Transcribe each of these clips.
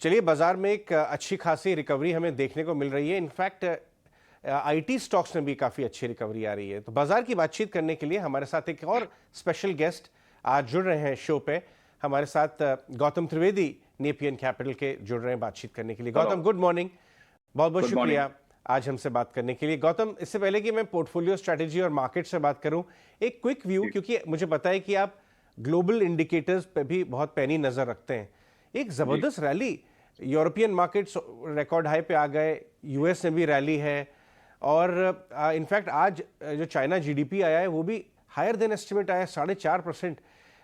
चलिए, बाजार में एक अच्छी खासी रिकवरी हमें देखने को मिल रही है। इनफैक्ट आईटी स्टॉक्स में भी काफ़ी अच्छी रिकवरी आ रही है। तो बाजार की बातचीत करने के लिए हमारे साथ एक और स्पेशल गेस्ट आज जुड़ रहे हैं शो पे। हमारे साथ गौतम त्रिवेदी नेपियन कैपिटल के जुड़ रहे हैं बातचीत करने के लिए। हेलो। Gautam, good morning. बहुत बहुत गुड मॉर्निंग। शुक्रिया आज हमसे बात करने के लिए। गौतम, इससे पहले कि मैं पोर्टफोलियो स्ट्रैटेजी और मार्केट से बात करूं, एक क्विक व्यू, क्योंकि मुझे पता है कि आप ग्लोबल इंडिकेटर्स पे भी बहुत पैनी नज़र रखते हैं। एक ज़बरदस्त rally, European markets record high पे आ गए, यूएस में भी रैली है, और इनफैक्ट आज जो चाइना जीडीपी आया है वो भी हायर देन एस्टिमेट आया है, 4.5%।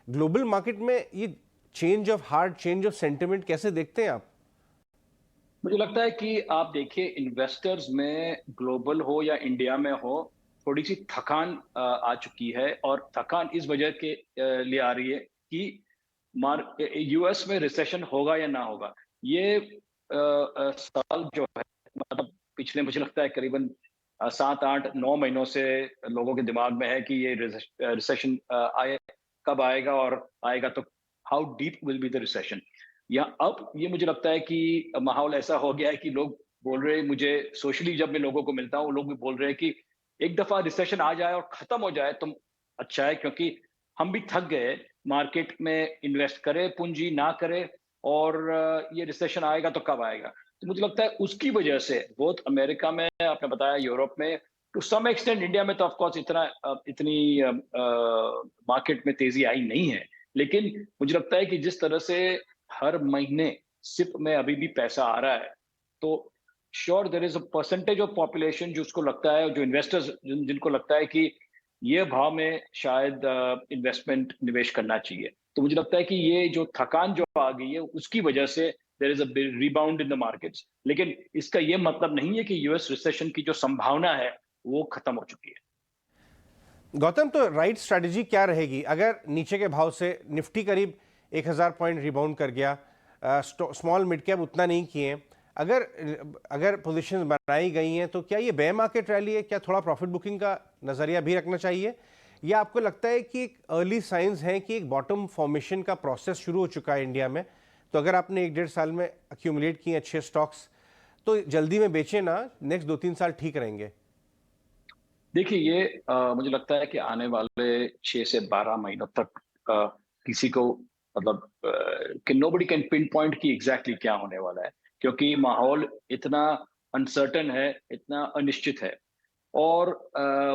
ग्लोबल मार्केट में ये change of heart, change of sentiment कैसे देखते हैं आप? मुझे लगता है कि आप देखिए, इन्वेस्टर्स में ग्लोबल हो या इंडिया में हो, थोड़ी सी थकान आ चुकी है। और थकान इस वजह के लिए आ रही है कि यूएस में रिसेशन होगा या ना होगा। ये साल जो है, मतलब पिछले, मुझे लगता है करीबन 7 8 9 महीनों से लोगों के दिमाग में है कि ये रिसेशन आए, कब आएगा, और आएगा तो how deep will be the recession. या अब ये मुझे लगता है कि माहौल ऐसा हो गया है कि लोग बोल रहे हैं, मुझे सोशली जब मैं लोगों को मिलता हूँ, लोग भी बोल रहे हैं कि एक दफा रिसेशन आ जाए और खत्म हो जाए तो अच्छा है, क्योंकि हम भी थक गए मार्केट में इन्वेस्ट करे पूंजी ना करे, और ये रिसेशन आएगा तो कब आएगा। तो मुझे लगता है उसकी वजह से बहुत अमेरिका में, आपने बताया यूरोप में, टू सम एक्सटेंट, इंडिया में तो ऑफकोर्स इतनी मार्केट में तेजी आई नहीं है। लेकिन मुझे लगता है कि जिस तरह से हर महीने सिप में अभी भी पैसा आ रहा है, तो sure there is a percentage of population जिसको लगता है, जो इन्वेस्टर्स जिनको लगता है कि ये भाव में शायद इन्वेस्टमेंट निवेश करना चाहिए। तो मुझे लगता है कि ये जो थकान जो आ गई है, उसकी वजह से there is a rebound in the markets. लेकिन इसका ये मतलब नहीं है कि यूएस रिसेशन की जो संभावना है वो खत्म हो चुकी है। गौतम, तो राइट स्ट्रैटेजी क्या रहेगी अगर नीचे के भाव से निफ्टी करीब 1000 पॉइंट रिबाउंड कर गया, स्मॉल मिड कैप उतना नहीं किए, अगर अगर पोजीशंस बनाई गई हैं, तो क्या ये बेयर मार्केट रैली है? क्या थोड़ा प्रॉफिट बुकिंग का नज़रिया भी रखना चाहिए, या आपको लगता है कि एक अर्ली साइंस हैं कि एक बॉटम फॉर्मेशन का प्रोसेस शुरू हो चुका है इंडिया में? तो अगर आपने 1 1.5 साल में अक्यूमुलेट किए अच्छे स्टॉक्स, तो जल्दी में बेचें ना, नेक्स्ट 2 3 साल ठीक रहेंगे। देखिए, ये मुझे लगता है कि आने वाले 6 से 12 महीनों तक किसी को, मतलब कि नोबडी कैन पिन पॉइंट की एग्जैक्टली क्या होने वाला है, क्योंकि माहौल इतना अनसर्टन है, इतना अनिश्चित है। और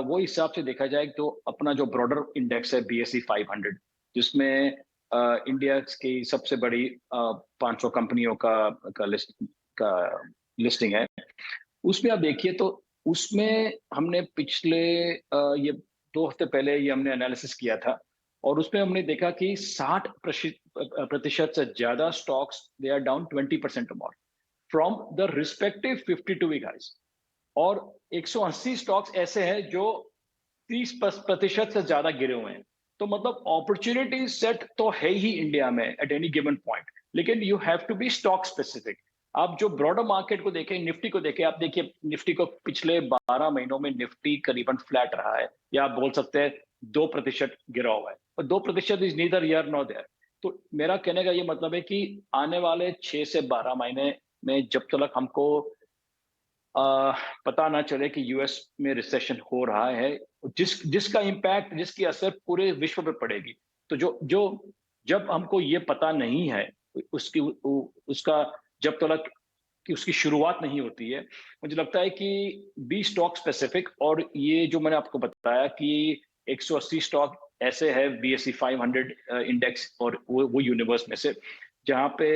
वो हिसाब से देखा जाए तो अपना जो ब्रॉडर इंडेक्स है बीएसई 500, जिसमें इंडिया की सबसे बड़ी 500 कंपनियों का लिस्टिंग है, उसमें आप देखिए तो उसमें हमने पिछले ये 2 हफ्ते पहले ये हमने एनालिसिस किया था, और उसमें हमने देखा कि 60% से ज्यादा stocks they are down 20% more from the respective 52 week highs. और 180 स्टॉक्स ऐसे हैं जो 30% से ज्यादा गिरे हुए हैं। तो मतलब अपॉर्चुनिटी सेट तो है ही इंडिया में एट एनी गिवन पॉइंट, लेकिन you have to be stock specific. आप जो ब्रॉडर मार्केट को देखें, निफ्टी को देखें, आप देखिए निफ्टी को पिछले 12 महीनों में निफ्टी करीबन फ्लैट रहा है, या आप बोल सकते हैं 2% गिरा हुआ है, और 2% is neither here nor there. तो मेरा कहने का ये मतलब है कि आने वाले 6 से 12 महीने में जब तक हमको पता ना चले कि यूएस में रिसेशन हो रहा है, जिसका इम्पैक्ट, जिसकी असर पूरे विश्व पे पड़ेगी, तो जो जो जब हमको ये पता नहीं है, उसकी उसका जब तक कि उसकी शुरुआत नहीं होती है, मुझे लगता है कि बी स्टॉक स्पेसिफिक। और ये जो मैंने आपको बताया कि 180 स्टॉक ऐसे है बीएसई 500 इंडेक्स, और वो यूनिवर्स में से जहां पे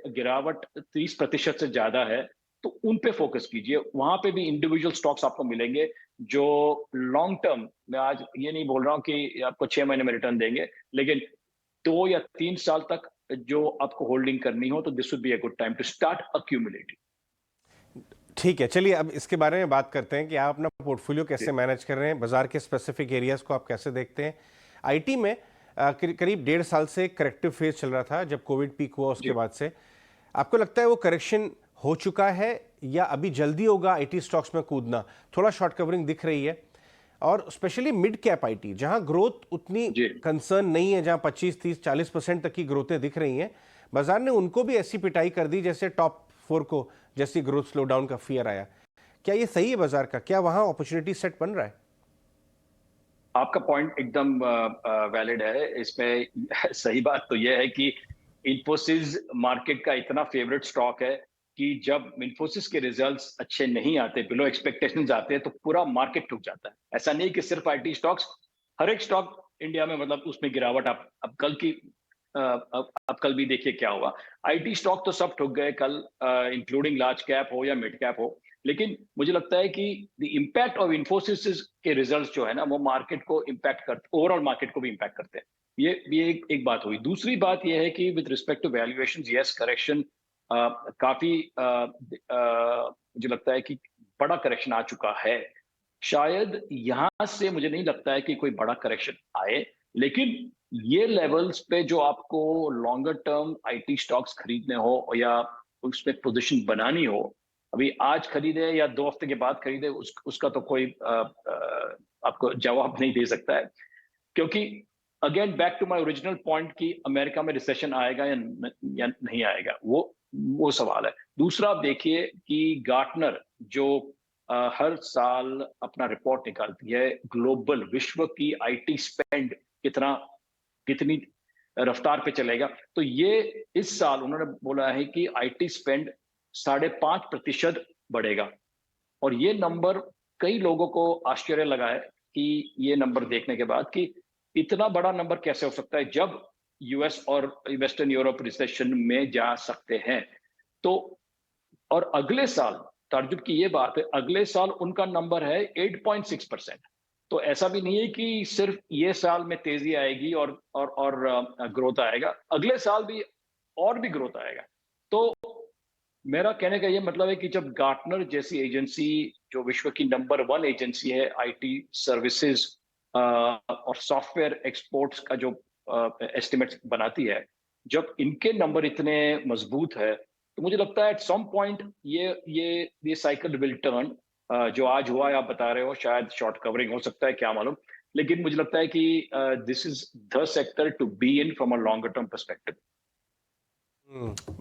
गिरावट 30% से ज्यादा है, तो उन पे फोकस कीजिए। वहां पे भी इंडिविजुअल स्टॉक्स आपको मिलेंगे जो लॉन्ग टर्म, मैं आज ये नहीं बोल रहा हूं कि आपको 6 महीने में रिटर्न देंगे, लेकिन 2 या 3 साल तक जो आपको होल्डिंग करनी हो, तो this would be a good time to start accumulating. ठीक है, चलिए अब इसके बारे में बात करते हैं कि आप अपना पोर्टफोलियो कैसे मैनेज कर रहे हैं, बाजार के स्पेसिफिक एरियाज को आप कैसे देखते हैं। आईटी में करीब 1.5 साल से करेक्टिव फेज चल रहा था जब कोविड पीक हुआ, उसके जी। बाद से आपको लगता है वो करेक्शन हो चुका है, या अभी जल्दी होगा आईटी स्टॉक्स में कूदना? थोड़ा शॉर्ट कवरिंग दिख रही है, और स्पेशली मिड कैप आईटी जहां ग्रोथ उतनी जी। कंसर्न नहीं है, जहां 25 30 40% तक की ग्रोथें दिख रही हैं, बाजार ने उनको भी ऐसी पिटाई कर दी जैसे टॉप 4 को जैसी ग्रोथ स्लो डाउन का फियर आया। क्या ये सही है बाजार का? क्या वहां अपॉर्चुनिटी सेट बन रहा है? आपका पॉइंट एकदम वैलिड है इसमें। सही बात तो यह है कि इन्फोसिस मार्केट का इतना फेवरेट स्टॉक है कि जब इन्फोसिस के रिजल्ट्स अच्छे नहीं आते, बिलो एक्सपेक्टेशंस आते हैं, तो पूरा मार्केट ठुक जाता है। ऐसा नहीं कि सिर्फ आईटी स्टॉक्स, हर एक स्टॉक इंडिया में मतलब उसमें गिरावट। आप अब कल की अब कल भी देखिए क्या हुआ। आईटी स्टॉक तो सब ठुक गए कल, इंक्लूडिंग लार्ज कैप हो या मिड कैप हो। लेकिन मुझे लगता है कि द इम्पैक्ट ऑफ इन्फोसिस के रिजल्ट्स जो है ना, वो मार्केट को इम्पैक्ट करते, ओवरऑल मार्केट को भी इम्पैक्ट करते हैं। ये एक बात हुई। दूसरी बात ये है कि with respect to valuation, yes correction काफी मुझे लगता है कि बड़ा करेक्शन आ चुका है। शायद यहां से मुझे नहीं लगता है कि कोई बड़ा करेक्शन आए, लेकिन ये लेवल्स पे जो आपको लॉन्गर टर्म आईटी स्टॉक्स खरीदने हो या उसमें पोजीशन बनानी हो, अभी आज खरीदे या 2 हफ्ते के बाद खरीदे, उसका तो कोई आपको जवाब नहीं दे सकता है। क्योंकि again back to my original point कि अमेरिका में रिसेशन आएगा या नहीं आएगा, वो सवाल है। दूसरा आप देखिए कि गार्टनर जो हर साल अपना रिपोर्ट निकालती है, ग्लोबल विश्व की आईटी स्पेंड कितनी रफ्तार पे चलेगा, तो ये इस साल उन्होंने बोला है कि आईटी स्पेंड 5.5% बढ़ेगा। और ये नंबर कई लोगों को आश्चर्य लगा है कि ये नंबर देखने के बाद कि इतना बड़ा नंबर कैसे हो सकता है जब यूएस और वेस्टर्न यूरोप रिसेशन में जा सकते हैं। तो और अगले साल, ताज्जुब की ये बात है, अगले साल उनका नंबर है 8.6%। तो ऐसा भी नहीं है कि सिर्फ ये साल में तेजी आएगी और ग्रोथ आएगा, अगले साल भी और भी ग्रोथ आएगा। तो मेरा कहने का ये मतलब है कि जब गार्टनर जैसी एजेंसी, जो विश्व की नंबर 1 एजेंसी है आईटी सर्विसेज और सॉफ्टवेयर एक्सपोर्ट्स का जो एस्टिमेट्स बनाती है, जब इनके नंबर इतने मजबूत है, तो मुझे लगता है एट सम पॉइंट ये साइकिल विल टर्न। जो आज हुआ है, आप बता रहे हो, शायद शॉर्ट कवरिंग हो सकता है, क्या मालूम। लेकिन मुझे लगता है कि this is the sector to be in from a longer term perspective.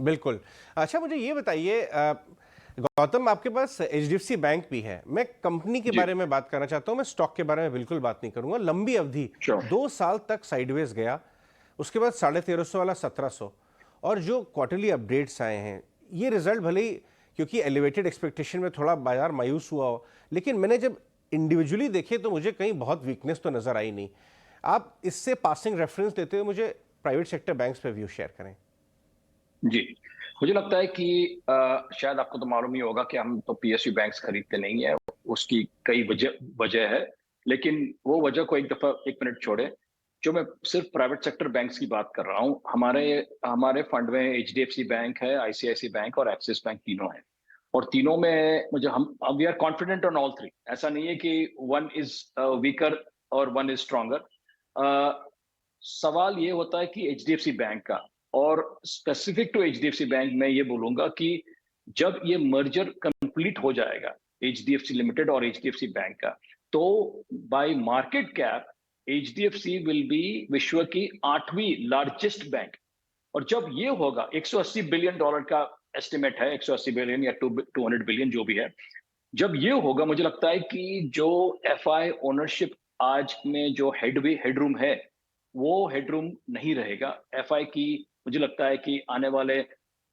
बिल्कुल। अच्छा, मुझे ये बताइए गौतम, आपके पास एचडीएफसी बैंक भी है। मैं कंपनी के जी, बारे में बात करना चाहता हूं, मैं स्टॉक के बारे में बिल्कुल बात नहीं करूंगा। लंबी अवधि श्योर। 2 साल तक साइडवेज गया, उसके बाद 1350 वाला 1700, और जो क्वार्टरली अपडेट्स आए हैं, ये रिजल्ट भले ही क्योंकि एलिवेटेड एक्सपेक्टेशन में थोड़ा बाजार मायूस हुआ हो, लेकिन मैंने जब इंडिविजुअली देखे तो मुझे कहीं बहुत वीकनेस तो नजर आई नहीं। आप इससे पासिंग रेफरेंस देते हुए मुझे प्राइवेट सेक्टर बैंक्स पे व्यू शेयर करें। जी, मुझे लगता है कि शायद आपको तो मालूम ही होगा कि हम तो पीएसयू बैंक्स खरीदते नहीं है। उसकी कई वजह है, लेकिन वो वजह को एक मिनट छोड़े। जो मैं सिर्फ प्राइवेट सेक्टर बैंक्स की बात कर रहा हूँ, हमारे हमारे फंड में एचडीएफसी बैंक है, आईसीआईसी बैंक और एक्सिस बैंक तीनों हैं। और तीनों में मुझे हम we are confident on all three. ऐसा नहीं है कि वन इज वीकर और वन इज स्ट्रॉन्गर। सवाल ये होता है कि एचडीएफसी बैंक का, और स्पेसिफिक टू एचडीएफसी बैंक मैं ये बोलूंगा कि जब ये मर्जर कंप्लीट हो जाएगा एचडीएफसी लिमिटेड और एचडीएफसी बैंक का, तो bye market cap HDFC will be विश्व की 8वीं लार्जेस्ट बैंक। और जब ये होगा, $180 बिलियन का एस्टिमेट है, 180 बिलियन या 200 बिलियन जो भी है, जब ये होगा, मुझे लगता है कि जो एफआई ओनरशिप आज में जो हेडरूम है, वो हेडरूम नहीं रहेगा एफआई की। मुझे लगता है कि आने वाले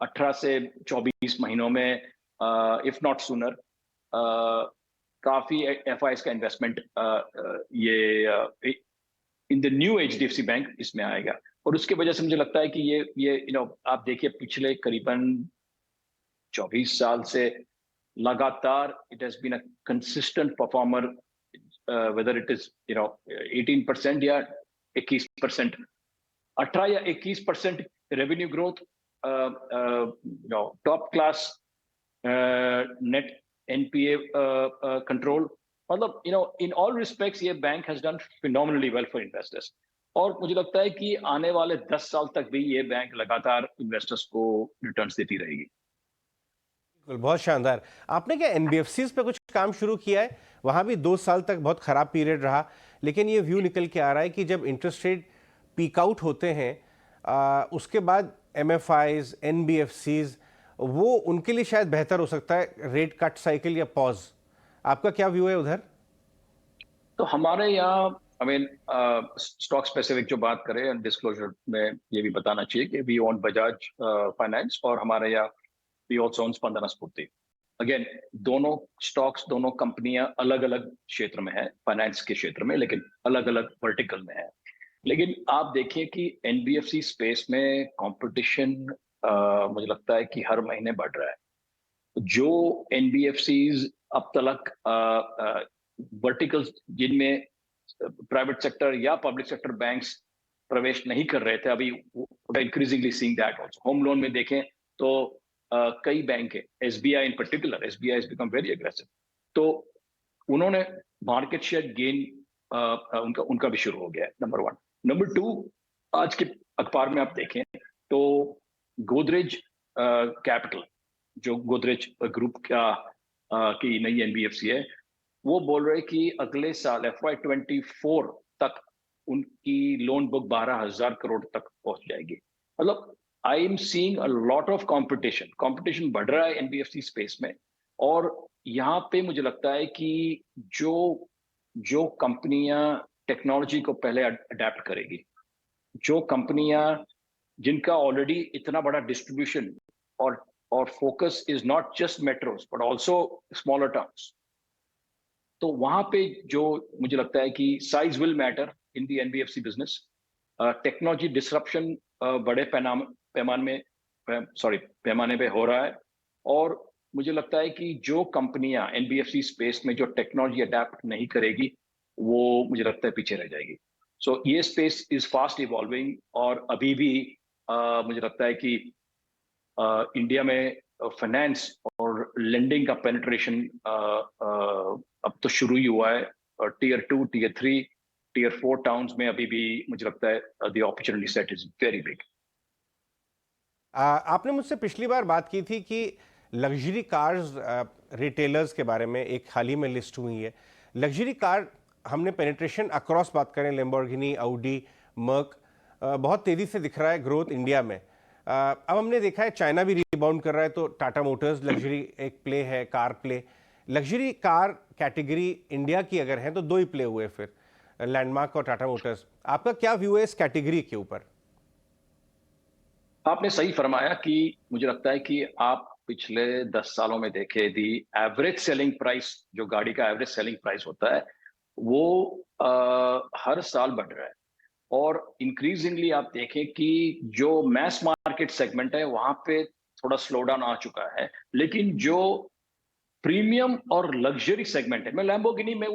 18 से 24 महीनों में, इफ नॉट सूनर, काफी एफआई का इन्वेस्टमेंट ये in the new HDFC bank इसमें आएगा। और उसके वजह से मुझे लगता है कि ये आप देखिए पिछले करीबन 24 साल से लगातार it has been a consistent performer, whether it is 18% या 21%, 18 या 21% revenue growth, top class net NPA control. मतलब इन ऑल रिस्पेक्ट्स ये bank has done phenomenally well for investors. और मुझे लगता है कि आने वाले 10 साल तक भी ये बैंक लगातार इन्वेस्टर्स को रिटर्न्स देती रहेगी। बिल्कुल, बहुत शानदार। आपने क्या एनबीएफसीज पे कुछ काम शुरू किया है? वहां भी 2 साल तक बहुत खराब पीरियड रहा, लेकिन ये व्यू निकल के आ रहा है कि जब इंटरेस्ट रेट पीक आउट होते हैं उसके बाद एमएफआईज, एनबीएफसीज, वो उनके लिए शायद बेहतर हो सकता है रेट कट साइकिल या पॉज। आपका क्या व्यू है उधर? तो हमारे यहाँ आई मीन स्टॉक स्पेसिफिक जो बात करें डिस्क्लोजर में ये भी बताना चाहिए कि वी ओन बजाज फाइनेंस और हमारे यहाँ वी ऑल्सो ओन स्पंदना स्फूर्ति। अगेन दोनों स्टॉक्स दोनों कंपनियां अलग अलग क्षेत्र में है फाइनेंस के क्षेत्र में, लेकिन अलग अलग वर्टिकल में है। लेकिन आप देखिए कि एनबीएफसी स्पेस में कंपटीशन मुझे लगता है कि हर महीने बढ़ रहा है। जो एनबीएफसीज अब तक वर्टिकल्स जिनमें प्राइवेट सेक्टर या पब्लिक सेक्टर बैंक्स प्रवेश नहीं कर रहे थे, अभी increasingly seeing that also. Home loan में देखें तो कई बैंक है, SBI in particular, SBI has become very aggressive. तो उन्होंने मार्केट शेयर गेन उनका उनका भी शुरू हो गया है, नंबर वन। नंबर टू, आज के अखबार में आप देखें तो गोदरेज कैपिटल, जो गोदरेज ग्रुप की नई एनबीएफसी है, वो बोल रहे कि अगले साल FY24 तक उनकी लोन बुक 12,000 करोड़ तक पहुंच जाएगी। मतलब I am seeing a lot of competition, competition बढ़ रहा है एनबीएफसी स्पेस में। और यहाँ पे मुझे लगता है कि जो जो कंपनियां टेक्नोलॉजी को पहले अडेप्ट करेगी, जो कंपनियां जिनका ऑलरेडी इतना बड़ा डिस्ट्रीब्यूशन और focus is not just metros but also smaller towns, तो वहां पे जो मुझे लगता है कि size will matter in the NBFC business. Technology disruption बड़े पैमाने पे हो रहा है। और मुझे लगता है कि जो कंपनियां एनबीएफसी स्पेस में जो टेक्नोलॉजी अडेप्ट नहीं करेगी, वो मुझे लगता है पीछे रह जाएगी। सो ये स्पेस इज फास्ट इवॉल्विंग। और अभी भी मुझे लगता है कि इंडिया में फाइनेंस और लेंडिंग का पेनिट्रेशन अब तो शुरू ही हुआ है। टीयर 2, टीयर 3, टीयर 4 टाउन्स में अभी भी मुझे लगता है the opportunity set is very big. आपने मुझसे पिछली बार बात की थी कि लग्जरी कार्स रिटेलर्स के बारे में एक हाल ही में लिस्ट हुई है। लग्जरी कार हमने पेनिट्रेशन अक्रॉस बात करें, लैम्बोर्गिनी, ऑडी, मर्क, बहुत तेज़ी से दिख रहा है ग्रोथ इंडिया में। अब हमने देखा है चाइना भी रिबाउंड कर रहा है, तो टाटा मोटर्स लग्जरी एक प्ले है, car play. Luxury car category India की अगर है तो दो ही प्ले हुए फिर, लैंडमार्क और टाटा मोटर्स। आपका क्या व्यू है इस कैटेगरी के ऊपर? आपने सही फरमाया कि मुझे लगता है कि आप पिछले 10 सालों में देखे दी एवरेज सेलिंग प्राइस, जो गाड़ी का एवरेज सेलिंग प्राइस होता है, वो हर साल बढ़ रहा है। और इंक्रीजिंगली आप देखें कि जो मैस मार्केट सेगमेंट है वहां पे थोड़ा स्लो डाउन आ चुका है। लेकिन जो प्रीमियम और लग्जरी सेगमेंट है, मैं लैम्बोर्गिनी में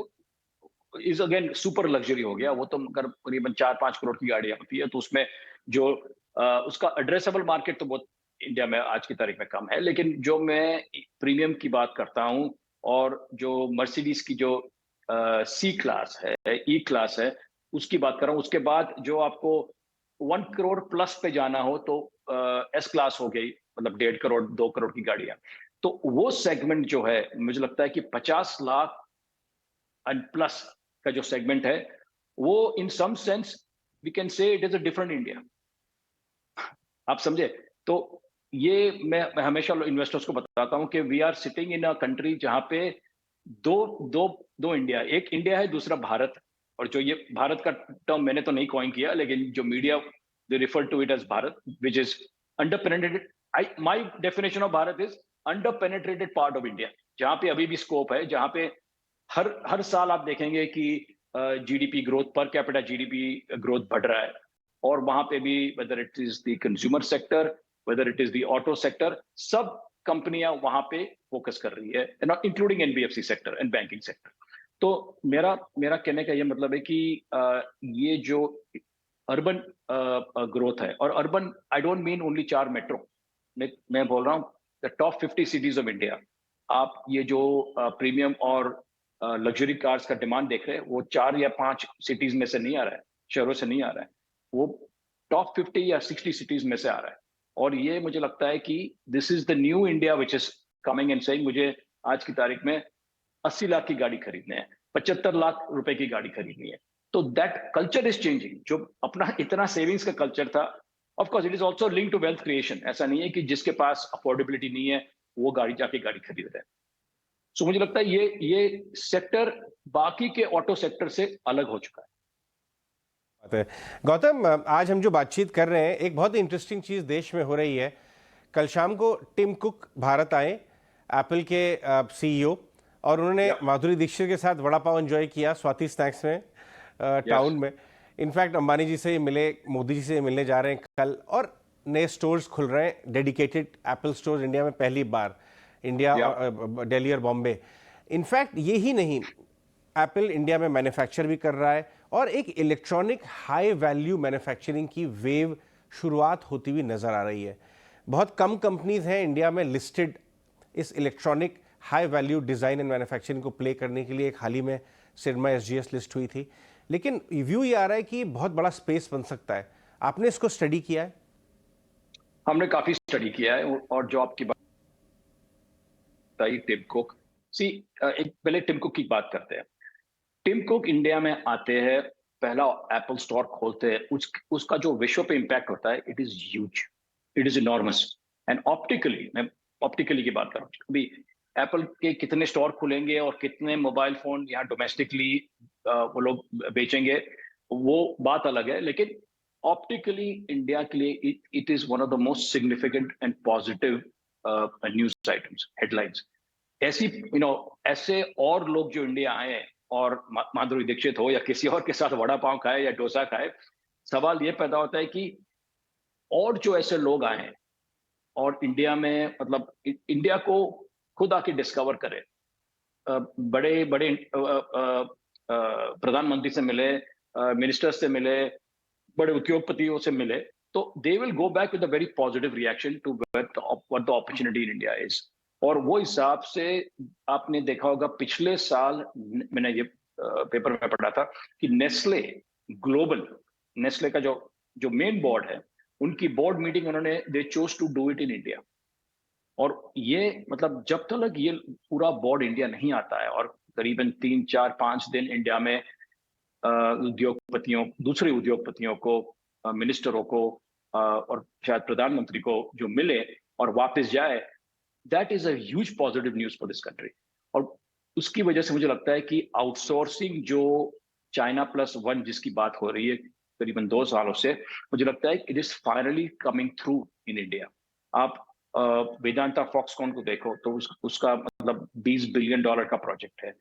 इज अगेन सुपर लग्जरी हो गया। वो तो अगर करीबन 4-5 करोड़ की गाड़ियां होती है तो उसमें जो उसका एड्रेसेबल मार्केट तो बहुत इंडिया में आज की तारीख में कम है। लेकिन जो मैं प्रीमियम की बात करता हूं और जो मर्सिडीज की जो सी क्लास है, ई क्लास है, उसकी बात कर रहा हूं। उसके बाद जो आपको 1 करोड़ प्लस पे जाना हो तो एस क्लास हो गई, मतलब 1.5 करोड़ 2 करोड़ की गाड़ियां। तो वो सेगमेंट जो है, मुझे लगता है कि 50 लाख एंड प्लस का जो सेगमेंट है, वो in some sense we can say it is a different India. आप समझे? तो ये मैं हमेशा इन्वेस्टर्स को बताता हूं कि we are sitting in a country जहां पे दो दो दो इंडिया, एक इंडिया है, दूसरा भारत। और जो ये भारत का टर्म मैंने तो नहीं कॉइन किया, लेकिन जो media they refer to it as Bharat, which is under penetrated. My definition of Bharat is under penetrated part of India, जहां पे अभी भी स्कोप है, जहां पे हर हर साल आप देखेंगे कि GDP growth, per capita GDP growth बढ़ रहा है। और वहां पे भी weather it is the consumer sector, weather it is the auto sector, सब कंपनियां वहां पे फोकस कर रही है, including NBFC sector and banking sector. तो मेरा मेरा कहने का ये मतलब है कि ये जो अर्बन ग्रोथ है, और urban I don't mean only 4 metro, मैं बोल रहा हूँ the top 50 cities of India. आप ये जो प्रीमियम और लग्जरी कार्स का डिमांड देख रहे हैं, वो 4 या 5 सिटीज में से नहीं आ रहा है, शहरों से नहीं आ रहा है, वो टॉप 50 या 60 सिटीज में से आ रहा है। और ये मुझे लगता है कि this is the new India which is coming and saying मुझे आज की तारीख में 80 लाख की गाड़ी खरीदनी है, 75 लाख रुपए की गाड़ी खरीदनी है। तो दैट कल्चर इज चेंजिंग। जो अपना इतना सेविंग्स का कल्चर था, of course it is also link to wealth creation. ऐसा नहीं है कि जिसके पास अफोर्डेबिलिटी नहीं है वो गाड़ी जाके गाड़ी खरीद रहा है। सो मुझे लगता है ये सेक्टर बाकी के ऑटो सेक्टर से अलग हो चुका है। बात है। गौतम, आज हम जो बातचीत कर रहे हैं, एक बहुत इंटरेस्टिंग चीज़ देश में हो रही है। कल शाम को टिम कुक भारत आए, एप्पल के सीईओ, और उन्होंने माधुरी दीक्षित के साथ वड़ा पाव एंजॉय किया स्वाति स्नैक्स में, टाउन में। इनफैक्ट अंबानी जी से मिले, मोदी जी से मिलने जा रहे हैं कल, और नए स्टोर्स खुल रहे हैं, डेडिकेटेड एप्पल स्टोर्स इंडिया में पहली बार, इंडिया, दिल्ली और बॉम्बे। इनफैक्ट ये ही नहीं, एप्पल इंडिया में मैन्युफैक्चर भी कर रहा है, और एक इलेक्ट्रॉनिक हाई वैल्यू मैन्युफैक्चरिंग की वेव शुरुआत होती हुई नज़र आ रही है। बहुत कम कंपनीज हैं इंडिया में लिस्टेड इस electronic high value design and manufacturing को प्ले करने के लिए। एक हाल ही में सिरमा एसजीएस लिस्ट हुई थी, लेकिन व्यू ये आ रहा है कि बहुत बड़ा स्पेस बन सकता है। आपने इसको स्टडी किया है? हमने काफी स्टडी किया है, और जो आपकी बात बताई टिम कुक, एक पहले टिम कुक की बात करते हैं। टिम कुक इंडिया में आते हैं, पहला एप्पल स्टोर खोलते हैं, उसका जो विश्व पे इंपैक्ट होता है, it is huge, it is enormous. And optically, मैं ऑप्टिकली की बात कर रहा हूँ, अभी एप्पल के कितने स्टोर खुलेंगे और कितने मोबाइल फोन यहाँ डोमेस्टिकली वो लोग बेचेंगे, वो बात अलग है। लेकिन ऑप्टिकली इंडिया के लिए it is one of the most significant and positive news items, headlines. ऐसे और लोग जो इंडिया आए हैं, और माधुरी दीक्षित हो या किसी और के साथ वड़ा पाव खाए या डोसा खाए, सवाल ये पैदा होता है कि और जो ऐसे लोग आए हैं और इंडिया में, मतलब इंडिया को खुद आके डिस्कवर करें, बड़े बड़े प्रधानमंत्री से मिले, मिनिस्टर्स से मिले, बड़े उद्योगपतियों से मिले, तो they will go back with a very positive reaction to what the opportunity in India is. और वो हिसाब से आपने देखा होगा पिछले साल, मैंने ये पेपर में पढ़ा था कि नेस्ले ग्लोबल, नेस्ले का जो जो मेन बोर्ड है, उनकी बोर्ड मीटिंग उन्होंने, they chose to do it in India. और ये मतलब जब तक ये पूरा बोर्ड इंडिया नहीं आता है, और करीबन 3 4 5 दिन इंडिया में उद्योगपतियों, दूसरे उद्योगपतियों को, मिनिस्टरों को, और शायद प्रधानमंत्री को जो मिले और वापस जाए, that is a huge positive news for this country. और उसकी वजह से मुझे लगता है कि आउटसोर्सिंग जो चाइना +1 जिसकी बात हो रही है करीबन 2 सालों से, मुझे लगता है it is finally coming through in India. आप वेदांता फॉक्सकॉन को देखो तो उसका मतलब $20 बिलियन का प्रोजेक्ट है।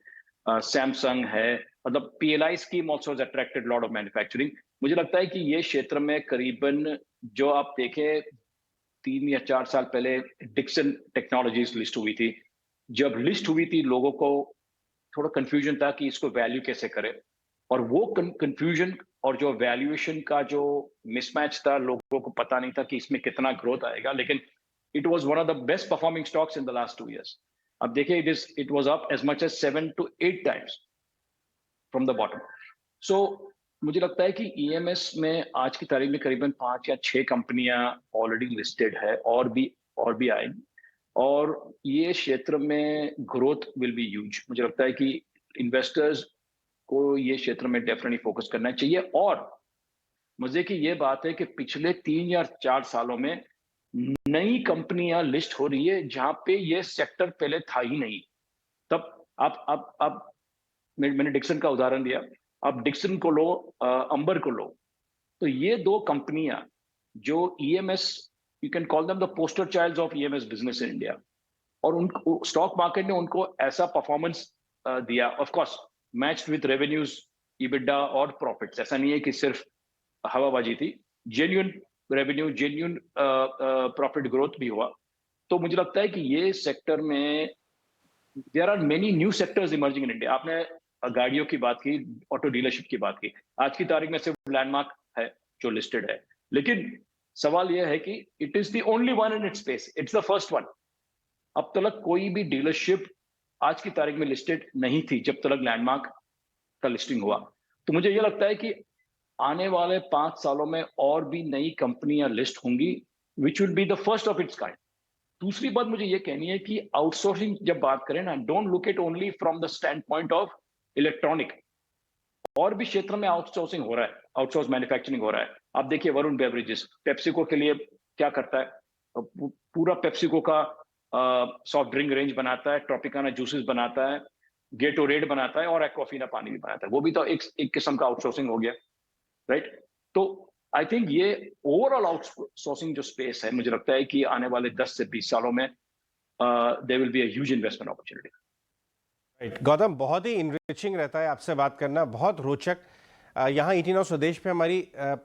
सैमसंग है, मतलब PLI scheme also has attracted lot of manufacturing. मुझे लगता है कि ये क्षेत्र में करीबन, जो आप देखें 3 या 4 साल पहले डिक्सन टेक्नोलॉजीज लिस्ट हुई थी, जब लिस्ट हुई थी लोगों को थोड़ा कंफ्यूजन था कि इसको वैल्यू कैसे करें, और वो कंफ्यूजन और जो वैल्यूएशन का जो मिसमैच था, लोगों को पता नहीं था कि इसमें कितना ग्रोथ आएगा, लेकिन it was one of the best performing stocks in the last 2 years। अब देखिए it was up as much as 7 to 8 times from the bottom. So मुझे लगता है कि ईएमएस में आज की तारीख में करीबन 5 या 6 कंपनियां ऑलरेडी लिस्टेड है, और भी आएंगी, और ये क्षेत्र में ग्रोथ विल बी ह्यूज। मुझे लगता है कि इन्वेस्टर्स को ये क्षेत्र में डेफिनेटली फोकस करना चाहिए। और मजे की ये बात है कि पिछले 3 या 4 सालों में नई कंपनियां लिस्ट हो रही है जहां पे ये सेक्टर पहले था ही नहीं। तब आप मैंने डिक्सन का उदाहरण दिया, आप डिक्सन को लो, अंबर को लो, तो ये 2 कंपनियां जो EMS, you can call them the poster childs of EMS business in India, और उनको स्टॉक मार्केट ने उनको ऐसा परफॉर्मेंस दिया, of course matched with revenues, EBITDA और प्रॉफिट्स। ऐसा नहीं है कि सिर्फ हवाबाजी थी, genuine revenue, genuine profit growth भी हुआ। तो मुझे लगता है कि ये सेक्टर में there are many new sectors emerging in India. आपने गाड़ियों की बात की, ऑटो डीलरशिप की बात की, आज की तारीख में सिर्फ लैंडमार्क है जो लिस्टेड है, लेकिन सवाल यह है कि it is the only one in its space, it's the first one. अब तक कोई भी डीलरशिप आज की तारीख में लिस्टेड नहीं थी जब तक लैंडमार्क का लिस्टिंग हुआ। तो मुझे यह लगता है कि आने वाले 5 सालों में और भी नई कंपनियां लिस्ट होंगी, which will be the first of its kind. दूसरी बात मुझे ये कहनी है कि आउटसोर्सिंग जब बात करें ना, don't look it only from the stand point of electronic और भी क्षेत्र में आउटसोर्सिंग हो रहा है, आउटसोर्स मैन्युफैक्चरिंग हो रहा है। आप देखिए वरुण बेवरेजेस, पेप्सिको के लिए क्या करता है? पूरा पेप्सिको का सॉफ्ट ड्रिंक रेंज बनाता है, ट्रॉपिकाना जूसेस बनाता है, गेटोरेड बनाता है और एक्वाफिना पानी भी बनाता है। वो भी तो एक किस्म का आउटसोर्सिंग हो गया, राइट? तो आई थिंक ये ओवरऑल आउटसोर्सिंग जो स्पेस है, मुझे लगता है कि आने वाले 10 से 20 सालों में there will be a huge investment opportunity. Right Gautam, बहुत ही इनरिचिंग रहता है आपसे बात करना, बहुत रोचक। यहाँ 18 स्वदेश पे हमारी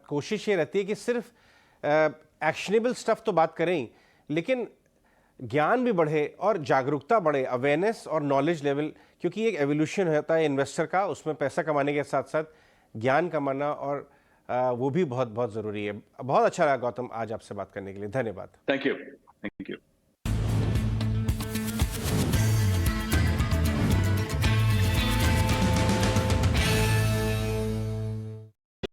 कोशिश ये रहती है कि सिर्फ एक्शनेबल स्टफ तो बात करें ही, लेकिन ज्ञान भी बढ़े और जागरूकता बढ़े, अवेयरनेस और नॉलेज लेवल, क्योंकि एक एवोल्यूशन होता है इन्वेस्टर का, उसमें पैसा कमाने के साथ साथ ज्ञान कमाना और वो भी बहुत बहुत ज़रूरी है। बहुत अच्छा लगा गौतम आज आपसे बात करने के लिए, धन्यवाद। Thank you. Thank you.